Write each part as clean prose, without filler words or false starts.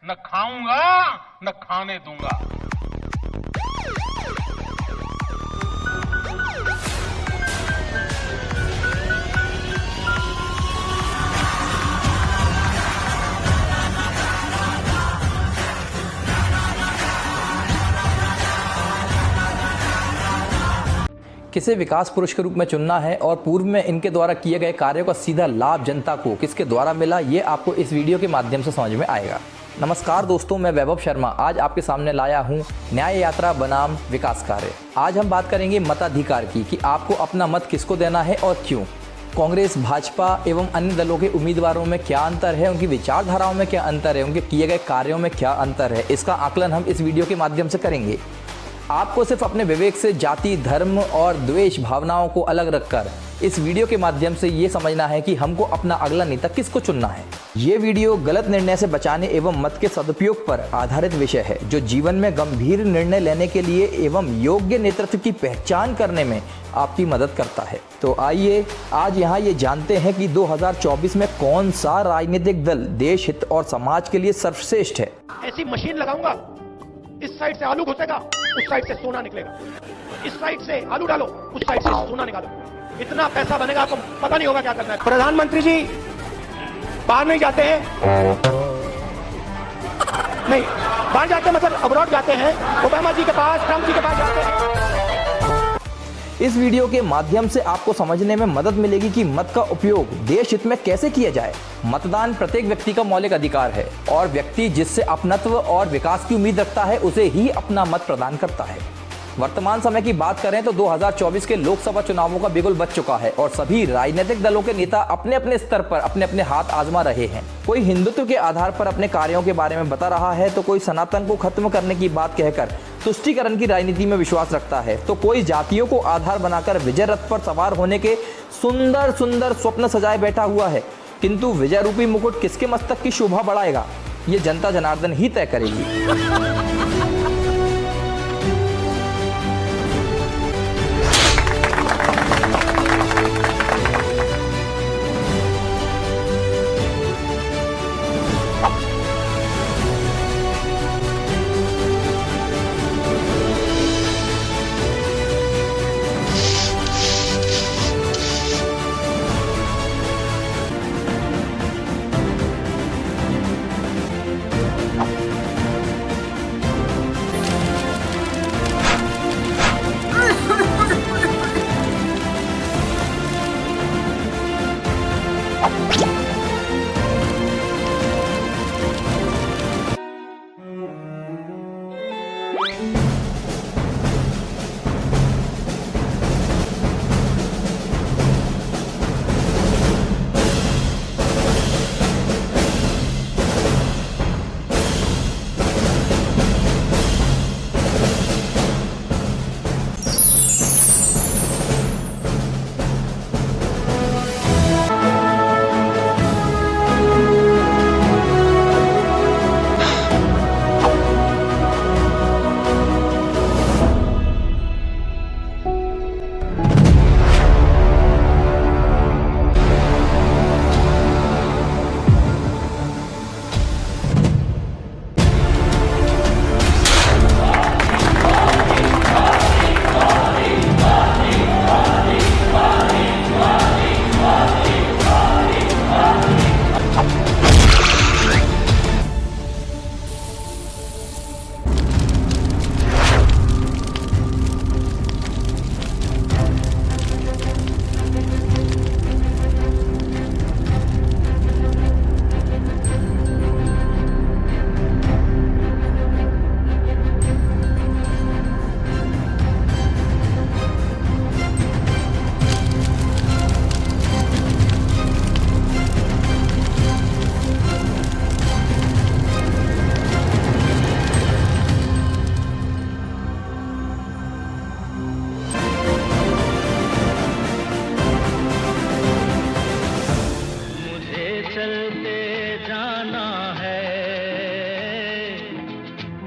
न खाऊंगा न खाने दूंगा। किसे विकास पुरुष के रूप में चुनना है और पूर्व में इनके द्वारा किए गए कार्यों का सीधा लाभ जनता को किसके द्वारा मिला, ये आपको इस वीडियो के माध्यम से समझ में आएगा। नमस्कार दोस्तों, मैं वैभव शर्मा आज आपके सामने लाया हूं न्याय यात्रा बनाम विकास कार्य। आज हम बात करेंगे मताधिकार की कि आपको अपना मत किसको देना है और क्यों। कांग्रेस, भाजपा एवं अन्य दलों के उम्मीदवारों में क्या अंतर है, उनकी विचारधाराओं में क्या अंतर है, उनके किए गए कार्यों में क्या अंतर है, इसका आकलन हम इस वीडियो के माध्यम से करेंगे। आपको सिर्फ अपने विवेक से जाति, धर्म और द्वेष भावनाओं को अलग रखकर इस वीडियो के माध्यम से ये समझना है कि हमको अपना अगला नेता किसको चुनना है। ये वीडियो गलत निर्णय से बचाने एवं मत के सदुपयोग पर आधारित विषय है, जो जीवन में गंभीर निर्णय लेने के लिए एवं योग्य नेतृत्व की पहचान करने में आपकी मदद करता है। तो आइए आज यहाँ ये जानते हैं कि 2024 में कौन सा राजनीतिक दल देश हित और समाज के लिए सर्वश्रेष्ठ है। ऐसी मशीन लगाऊंगा, इस साइड से आलू घुसेगा, उस साइड से सोना निकलेगा, इस साइड से आलू डालो, उस साइड से सोना निकालो, इतना पैसा बनेगा आपको पता नहीं होगा क्या करना है। प्रधानमंत्री जी बाहर नहीं जाते हैं, नहीं बाहर जाते हैं मतलब अब्रॉड जाते हैं, ओबामा जी के पास, ट्रंप जी के पास जाते हैं। इस वीडियो के माध्यम से आपको समझने में मदद मिलेगी कि मत का उपयोग देश हित में कैसे किया जाए। मतदान प्रत्येक व्यक्ति का मौलिक अधिकार है और व्यक्ति जिससे अपनत्व और विकास की उम्मीद रखता है उसे ही अपना मत प्रदान करता है। वर्तमान समय की बात करें तो 2024 के लोकसभा चुनावों का बिगुल बज चुका है और सभी राजनीतिक दलों के नेता अपने अपने स्तर पर अपने अपने हाथ आजमा रहे हैं। कोई हिंदुत्व के आधार पर अपने कार्यों के बारे में बता रहा है, तो कोई सनातन को खत्म करने की बात कहकर तुष्टीकरण की राजनीति में विश्वास रखता है, तो कोई जातियों को आधार बनाकर विजय रथ पर सवार होने के सुंदर सुंदर स्वप्न सजाए बैठा हुआ है। किंतु विजय रूपी मुकुट किसके मस्तक की शोभा बढ़ाएगा, ये जनता जनार्दन ही तय करेगी।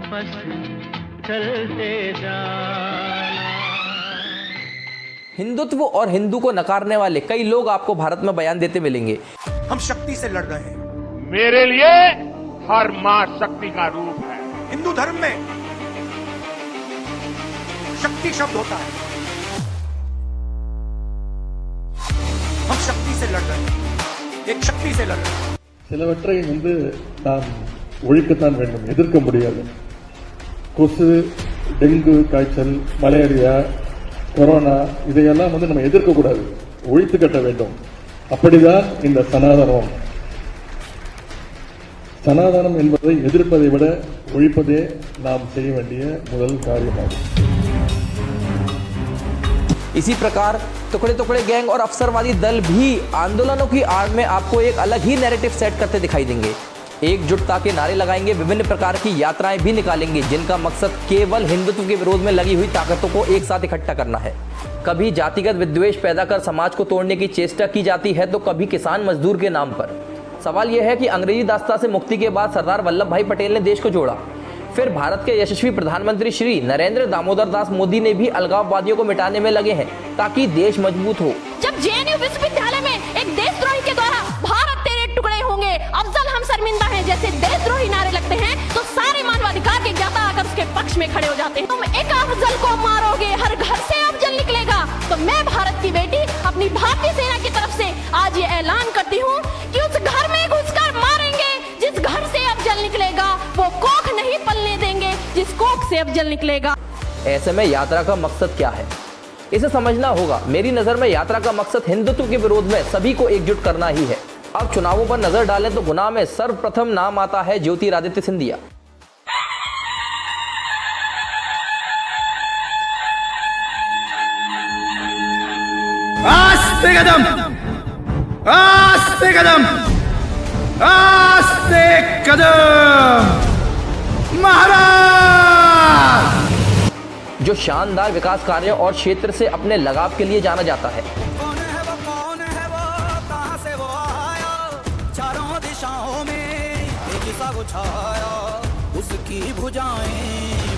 बस चलते जाना। हिंदुत्व और हिंदू को नकारने वाले कई लोग आपको भारत में बयान देते मिलेंगे। हम शक्ति से लड़ रहे हैं। मेरे लिए हर मां शक्ति का रूप है। हिंदू धर्म में शक्ति शब्द होता है। हम शक्ति से लड़ रहे हैं, एक शक्ति से लड़ रहे हैं। சிலவற்றை நாம் ஒழிக்கத்தான் வேண்டும், எதிர்க்க முடியாது. கொசு, டெங்கு காய்ச்சல், மலேரியா, கொரோனா இதையெல்லாம் நம்ம எதிர்க்க கூடாது, ஒழித்து கட்ட வேண்டும். அப்படிதான் இந்த சனாதனம் என்பதை எதிர்ப்பதை விட ஒழிப்பதே நாம் செய்ய வேண்டிய முதல் காரியமாகும். इसी प्रकार टुकड़े टुकड़े गैंग और अवसरवादी दल भी आंदोलनों की आड़ में आपको एक अलग ही नैरेटिव सेट करते दिखाई देंगे। एकजुटता के नारे लगाएंगे, विभिन्न प्रकार की यात्राएं भी निकालेंगे, जिनका मकसद केवल हिंदुत्व के विरोध में लगी हुई ताकतों को एक साथ इकट्ठा करना है। कभी जातिगत विद्वेष पैदा कर समाज को तोड़ने की चेष्टा की जाती है, तो कभी किसान मजदूर के नाम पर। सवाल यह है कि अंग्रेजी दास्ता से मुक्ति के बाद सरदार वल्लभ भाई पटेल ने देश को जोड़ा, फिर भारत के यशस्वी प्रधानमंत्री श्री नरेंद्र दामोदर दास मोदी ने भी अलगाववादियों को मिटाने में लगे हैं, ताकि देश मजबूत हो। जब जेएनयू विश्वविद्यालय में एक देशद्रोही के द्वारा भारत तेरे टुकड़े होंगे, अफजल हम शर्मिंदा हैं जैसे देशद्रोही नारे लगते हैं, तो सारे मानवाधिकार के ज्ञाता आकर उसके पक्ष में खड़े हो जाते हैं। तुम एक अफजल को मारोगे, हर घर से अफजल निकलेगा। तो मैं भारत की बेटी अपनी भारतीय सेना की तरफ से आज ये ऐलान करती हूँ कि उस घर में घुसकर मारेंगे जिस घर से अफजल निकलेगा, वो कोख नहीं पलने देंगे जिस कोख से अफजल निकलेगा। ऐसे में यात्रा का मकसद क्या है, इसे समझना होगा। मेरी नजर में यात्रा का मकसद हिंदुत्व के विरोध में सभी को एकजुट करना ही है। अब चुनावों पर नजर डालें तो गुना में सर्वप्रथम नाम आता है ज्योतिरादित्य सिंधिया। आस्ते कदम, आस्ते कदम, आस्ते कदम, महाराज। जो शानदार विकास कार्यों और क्षेत्र से अपने लगाव के लिए जाना जाता है। कौन है वो, कहाँ से वो आया, चारों दिशाओं में एक सा वो छाया, उसकी भुजाएं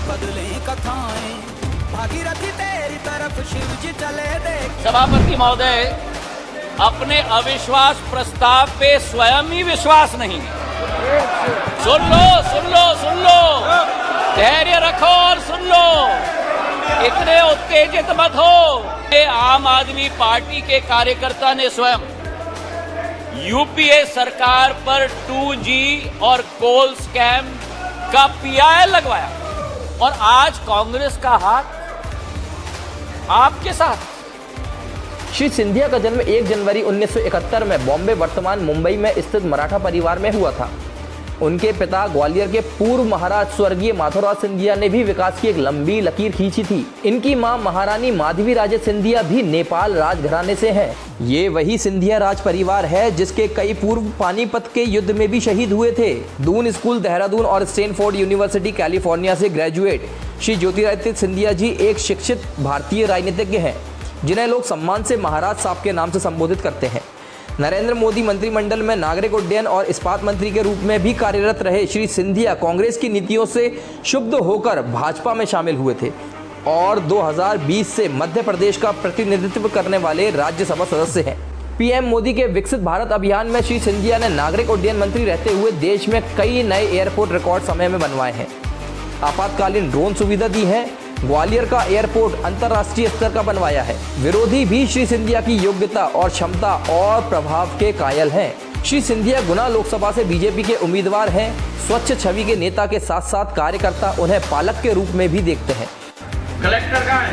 बदले कथाएं, भागीरथी तेरी तरफ शिव जी चले देख। सभापति महोदय, अपने अविश्वास प्रस्ताव पे स्वयं ही विश्वास नहीं है। सुन लो, सुन लो, सुन लो, धैर्य रखो और सुन लो, इतने उत्तेजित मत हो। ये आम आदमी पार्टी के कार्यकर्ता ने स्वयं यूपीए सरकार पर 2G और कोल स्कैम का PI लगवाया, और आज कांग्रेस का हाथ आपके साथ। श्री सिंधिया का जन्म 1 जनवरी 1971 में बॉम्बे वर्तमान मुंबई में स्थित मराठा परिवार में हुआ था। उनके पिता ग्वालियर के पूर्व महाराज स्वर्गीय माधवराव सिंधिया ने भी विकास की एक लंबी लकीर खींची थी। इनकी मां महारानी माधवी राजे सिंधिया भी नेपाल राजघराने से हैं। ये वही सिंधिया राज परिवार है जिसके कई पूर्व पानीपत के युद्ध में भी शहीद हुए थे। दून स्कूल देहरादून और स्टैनफोर्ड यूनिवर्सिटी कैलिफोर्निया से ग्रेजुएट श्री ज्योतिरादित्य सिंधिया जी एक शिक्षित भारतीय राजनीतिज्ञ हैं, जिन्हें लोग सम्मान से महाराज साहब के नाम से संबोधित करते हैं। नरेंद्र मोदी मंत्रिमंडल में नागरिक उड्डयन और इस्पात मंत्री के रूप में भी कार्यरत रहे श्री सिंधिया कांग्रेस की नीतियों से क्षुब्ध होकर भाजपा में शामिल हुए थे और 2020 से मध्य प्रदेश का प्रतिनिधित्व करने वाले राज्यसभा सदस्य हैं। पीएम मोदी के विकसित भारत अभियान में श्री सिंधिया ने नागरिक उड्डयन मंत्री रहते हुए देश में कई नए एयरपोर्ट रिकॉर्ड समय में बनवाए हैं। आपातकालीन ड्रोन सुविधा दी है। ग्वालियर का एयरपोर्ट अंतर्राष्ट्रीय स्तर का बनवाया है। विरोधी भी श्री सिंधिया की योग्यता और क्षमता और प्रभाव के कायल हैं। श्री सिंधिया गुना लोकसभा से बीजेपी के उम्मीदवार हैं। स्वच्छ छवि के नेता के साथ साथ कार्यकर्ता उन्हें पालक के रूप में भी देखते हैं। कलेक्टर कहाँ है?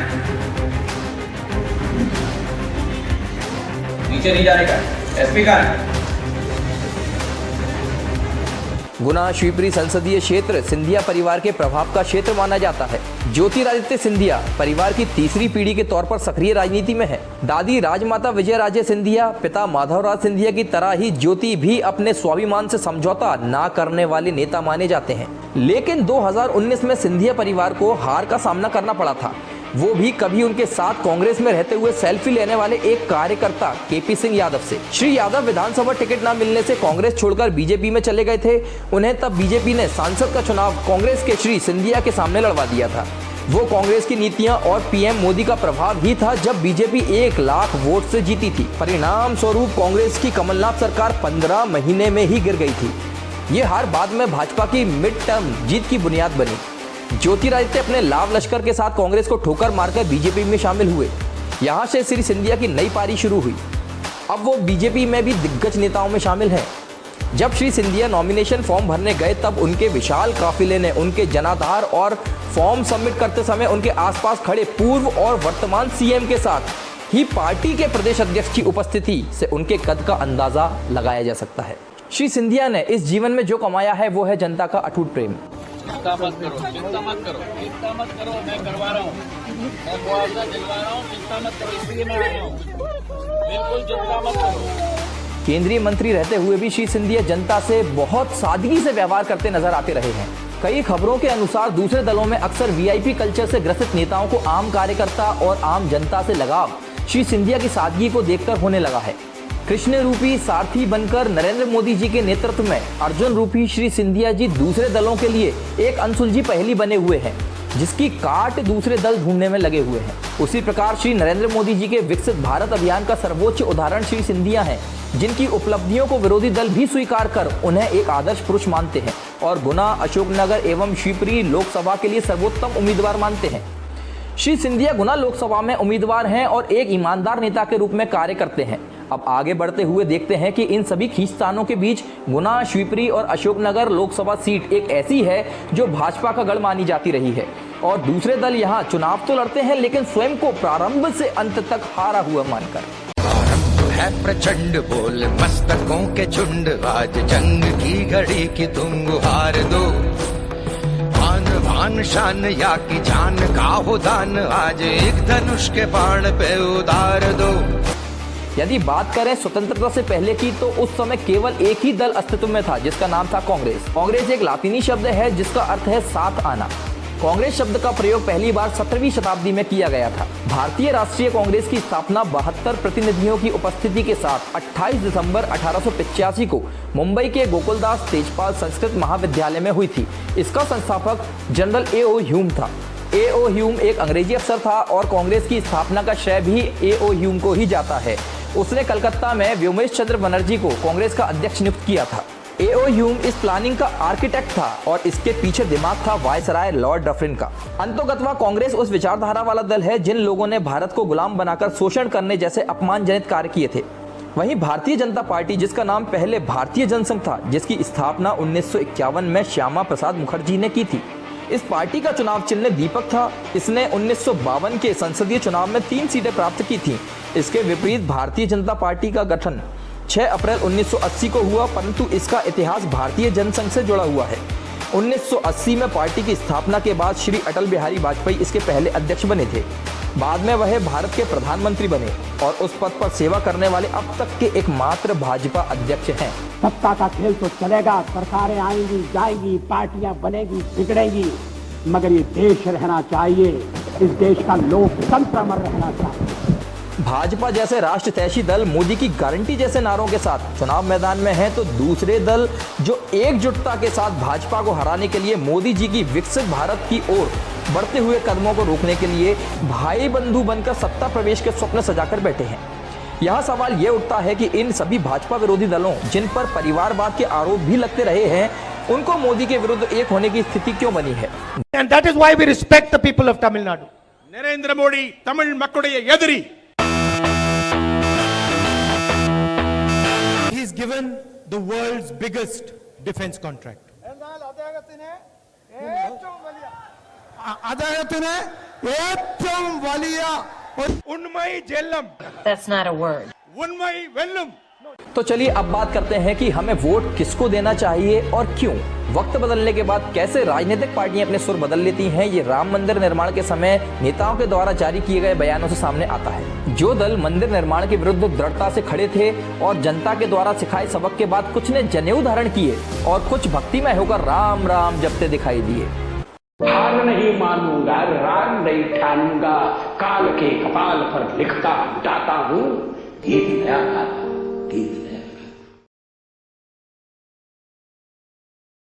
नीचे नहीं जाने का। एसपी कहाँ है? गुना शिवपुरी संसदीय क्षेत्र सिंधिया परिवार के प्रभाव का क्षेत्र माना जाता है। ज्योतिरादित्य सिंधिया परिवार की तीसरी पीढ़ी के तौर पर सक्रिय राजनीति में है। दादी राजमाता विजय राजे सिंधिया, पिता माधवराव सिंधिया की तरह ही ज्योति भी अपने स्वाभिमान से समझौता ना करने वाले नेता माने जाते हैं। लेकिन 2019 में सिंधिया परिवार को हार का सामना करना पड़ा था, वो भी कभी उनके साथ कांग्रेस में रहते हुए सेल्फी लेने वाले एक कार्यकर्ता केपी सिंह यादव से। श्री यादव विधानसभा टिकट न मिलने से कांग्रेस छोड़कर बीजेपी में चले गए थे। उन्हें तब बीजेपी ने सांसद का चुनाव कांग्रेस के श्री सिंधिया के सामने लड़वा दिया था। वो कांग्रेस की नीतियां और पीएम मोदी का प्रभाव ही था जब बीजेपी 1 लाख वोट से जीती थी। परिणाम स्वरूप कांग्रेस की कमलनाथ सरकार 15 महीने में ही गिर गई थी। ये हार बाद में भाजपा की मिड टर्म जीत की बुनियाद बनी। ज्योतिरादित्य अपने लाव लश्कर के साथ कांग्रेस को ठोकर मारकर बीजेपी में शामिल हुए। यहां से श्री सिंधिया की नई पारी शुरू हुई। अब वो बीजेपी में भी दिग्गज नेताओं में शामिल हैं। जब श्री सिंधिया नॉमिनेशन फॉर्म भरने गए तब उनके विशाल काफिले ने उनके जनाधार और फॉर्म सबमिट करते समय उनके आसपास खड़े पूर्व और वर्तमान सीएम के साथ ही पार्टी के प्रदेश अध्यक्ष की उपस्थिति से उनके कद का अंदाजा लगाया जा सकता है। श्री सिंधिया ने इस जीवन में जो कमाया है वो है जनता का अटूट प्रेम। चिंता मत करो, चिंता मत करो, चिंता मत करो, मैं करवा रहा हूँ, मैं मुआवजा दिलवा रहा हूँ, चिंता मत करो, इसलिए मैं आया हूँ, बिल्कुल चिंता मत करो। केंद्रीय मंत्री रहते हुए भी श्री सिंधिया जनता से बहुत सादगी से व्यवहार करते नजर आते रहे हैं। कई खबरों के अनुसार दूसरे दलों में अक्सर वीआईपी कल्चर से ग्रसित नेताओं को आम कार्यकर्ता और आम जनता से लगाव श्री सिंधिया की सादगी को देखकर होने लगा है। कृष्ण रूपी सारथी बनकर नरेंद्र मोदी जी के नेतृत्व में अर्जुन रूपी श्री सिंधिया जी दूसरे दलों के लिए एक अनसुलझी पहेली बने हुए हैं, जिसकी काट दूसरे दल ढूंढने में लगे हुए हैं। उसी प्रकार श्री नरेंद्र मोदी जी के विकसित भारत अभियान का सर्वोच्च उदाहरण श्री सिंधिया हैं, जिनकी उपलब्धियों को विरोधी दल भी स्वीकार कर उन्हें एक आदर्श पुरुष मानते हैं और गुना, अशोकनगर एवं शिवपुरी लोकसभा के लिए सर्वोत्तम उम्मीदवार मानते हैं। श्री सिंधिया गुना लोकसभा में उम्मीदवार हैं और एक ईमानदार नेता के रूप में कार्य करते हैं। अब आगे बढ़ते हुए देखते हैं कि इन सभी खींचतानों के बीच गुना, शिवपुरी और अशोकनगर लोकसभा सीट एक ऐसी है जो भाजपा का गढ़ मानी जाती रही है और दूसरे दल यहाँ चुनाव तो लड़ते हैं लेकिन स्वयं को प्रारंभ से अंत तक हारा हुआ मानकर। है प्रचंड बोल मस्तकों के झुंड, आज जंग की घड़ी की तुम गुहार दो। भान भान शान या की जान का हो दान, आज एक धनुष के बाण पे उतार दो। यदि बात करें स्वतंत्रता से पहले की तो उस समय केवल एक ही दल अस्तित्व में था जिसका नाम था कांग्रेस। कांग्रेस एक लातीनी शब्द है जिसका अर्थ है साथ आना। कांग्रेस शब्द का प्रयोग पहली बार 17वीं शताब्दी में किया गया था। भारतीय राष्ट्रीय कांग्रेस की स्थापना 72 प्रतिनिधियों की उपस्थिति के साथ 28 दिसंबर 1885 को मुंबई के गोकुलदास तेजपाल संस्कृत महाविद्यालय में हुई थी। इसका संस्थापक जनरल A.O. ह्यूम था। A.O. ह्यूम एक अंग्रेजी अफसर था और कांग्रेस की स्थापना का श्रेय भी A.O. ह्यूम को ही जाता है। उसने कलकत्ता में व्योमेश चंद्र बनर्जी को कांग्रेस का अध्यक्ष नियुक्त किया था। A.O. ह्यूम इस प्लानिंग का आर्किटेक्ट था और इसके पीछे दिमाग था वायसराय लॉर्ड डफरिन का। अंतोगत्वा कांग्रेस उस विचारधारा वाला दल है जिन लोगों ने भारत को गुलाम बनाकर शोषण करने जैसे अपमानजनक कार्य किए थे। वहीं भारतीय जनता पार्टी, जिसका नाम पहले भारतीय जनसंघ था, जिसकी स्थापना 1951 में श्यामा प्रसाद मुखर्जी ने की थी। इस पार्टी का चुनाव चिन्ह दीपक था। इसने 1952 के संसदीय चुनाव में 3 सीटें प्राप्त की थीं। इसके विपरीत भारतीय जनता पार्टी का गठन 6 अप्रैल 1980 को हुआ, परंतु इसका इतिहास भारतीय जनसंघ से जुड़ा हुआ है। 1980 में पार्टी की स्थापना के बाद श्री अटल बिहारी वाजपेयी इसके पहले अध्यक्ष बने थे। बाद में वह भारत के प्रधानमंत्री बने और उस पद पर सेवा करने वाले अब तक के एकमात्र भाजपा अध्यक्ष हैं। सत्ता का खेल तो चलेगा, सरकारें आएंगी जाएंगी, पार्टियां बनेगी बिगड़ेंगी, मगर ये देश रहना चाहिए। इस देश का लोकतंत्र अमर रहना चाहिए। भाजपा जैसे राष्ट्रहितैषी दल मोदी की गारंटी जैसे नारों के साथ चुनाव मैदान में हैं, तो दूसरे दल जो एकजुटता के साथ भाजपा को हराने के लिए मोदी जी की विकसित भारत की ओर बढ़ते हुए कदमों को रोकने के लिए भाई बंधु बनकर सत्ता प्रवेश के स्वप्न सजाकर बैठे हैं। यहाँ सवाल ये उठता है कि इन सभी भाजपा विरोधी दलों, जिन पर परिवारवाद के आरोप भी लगते रहे हैं, उनको मोदी के विरुद्ध एक होने की स्थिति क्यों बनी है? And that is why we respect the people of Tamil Nadu. Narendra Modi Tamil मक्कुடைய எதிரி. He is given the world's biggest defense contract. उन्मई Jhelum. That's not a word. उन्मई वेल्लम. तो चलिए अब बात करते हैं कि हमें वोट किसको देना चाहिए और क्यों। वक्त बदलने के बाद कैसे राजनीतिक पार्टियां अपने सुर बदल लेती हैं, ये राम मंदिर निर्माण के समय नेताओं के द्वारा जारी किए गए बयानों से सामने आता है। जो दल मंदिर निर्माण के विरुद्ध दृढ़ता से खड़े थे और जनता के द्वारा सिखाए सबक के बाद कुछ ने जनेऊ धारण किए और कुछ भक्तिमय होकर राम राम जपते दिखाई दिए। हार नहीं मानूंगा, राग नहीं ठानूंगा, काल के कपाल पर लिखता जाता हूँ, गीत नया गाता, गीत